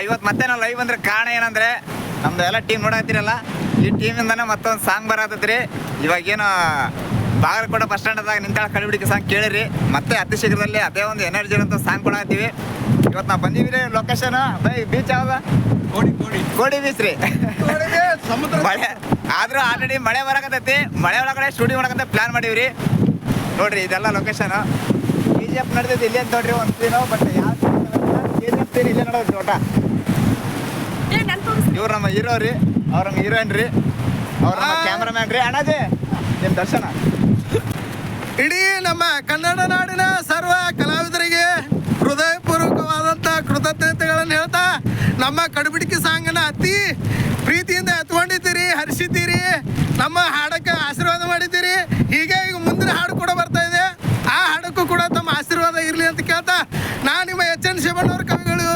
ಇವತ್ತು ಮತ್ತೆ ನಾವು ಲೈವ್ ಅಂದ್ರೆ ಕಾರಣ ಏನಂದ್ರೆ ನಮ್ದು ಎಲ್ಲ ಟೀಮ್ ನೋಡತ್ತೀರಲ್ಲ, ಈ ಟೀಮಿಂದನೇ ಮತ್ತೊಂದು ಸಾಂಗ್ ಬರತ್ತೈತ್ರಿ. ಇವಾಗೇನು ಬಾಗಲಕೋಟೆ ಬಸ್ ಸ್ಟ್ಯಾಂಡ್ದಾಗ ನಿಂತಾಳ ಕಡಿಬಿಡಿಕೆ ಸಾಂಗ್ ಕೇಳಿರಿ. ಮತ್ತೆ ಅತಿ ಶೀಘ್ರದಲ್ಲಿ ಅದೇ ಒಂದು ಎನರ್ಜಿ ಇರೋಂಥ ಸಾಂಗ್ ಕೊಡತ್ತೀವಿ. ಇವತ್ತು ನಾವು ಬಂದಿವಿ ಲೊಕೇಶನ್ ಬೀಚ್ ಯಾವ್ದ? ಕೋಡಿ ಬೀಚ್ ರೀ. ಮಳೆ ಆದ್ರೂ ಆಲ್ರೆಡಿ ಮಳೆ ಬರಕತ್ತೈತಿ. ಮಳೆ ಒಳಗಡೆ ಶೂಟಿಂಗ್ ಮಾಡಕಂತ ಪ್ಲಾನ್ ಮಾಡೀವ್ರಿ. ನೋಡ್ರಿ ಇದೆಲ್ಲ ಲೊಕೇಶನ್. KGF ನಡೆದೈತಿ ಇಲ್ಲಿ ಅಂತ ನೋಡ್ರಿ ಒಂದು ಸೀನು. ಬಟ್ ಯಾವ KGF ಸೀನ್ ಇಲ್ಲೇ ನೋಡೋದು ತೋಟ. ಇವ್ರು ನಮ್ಮ ಹೀರೋ ರೀ, ಅವ್ರ ನಮ್ಮ ಹೀರೋಯಿನ್ ರೀ, ಅವ್ರ ನಮ್ಮ ಕ್ಯಾಮ್ರಾಮ್ಯಾನ್ ರೀ. ಅಣ್ಣಾಜಿ ನಿಮ್ಮ ದರ್ಶನ. ಇಡೀ ನಮ್ಮ ಕನ್ನಡ ನಾಡಿನ ಸರ್ವ ಕಲಾವಿದರಿಗೆ ಹೃದಯಪೂರ್ವಕವಾದಂಥ ಕೃತಜ್ಞತೆಗಳನ್ನು ಹೇಳ್ತಾ, ನಮ್ಮ ಕಡಬಿಡಿಕೆ ಸಾಂಗನ್ನ ಅತಿ ಪ್ರೀತಿಯಿಂದ ಎತ್ಕೊಂಡಿದ್ದೀರಿ, ಹರಿಸಿದ್ದೀರಿ, ನಮ್ಮ ಹಾಡಕ್ಕೆ ಆಶೀರ್ವಾದ ಮಾಡಿದ್ದೀರಿ. ಹೀಗೆ ಈಗ ಮುಂದಿನ ಹಾಡು ಕೂಡ ಬರ್ತಾ ಇದೆ. ಆ ಹಾಡಕ್ಕೂ ಕೂಡ ತಮ್ಮ ಆಶೀರ್ವಾದ ಇರಲಿ ಅಂತ ಕೇಳ್ತಾ, ನಾನು ನಿಮ್ಮ HN ಶಿವಣ್ಣವ್ರ ಕವಿಗಳು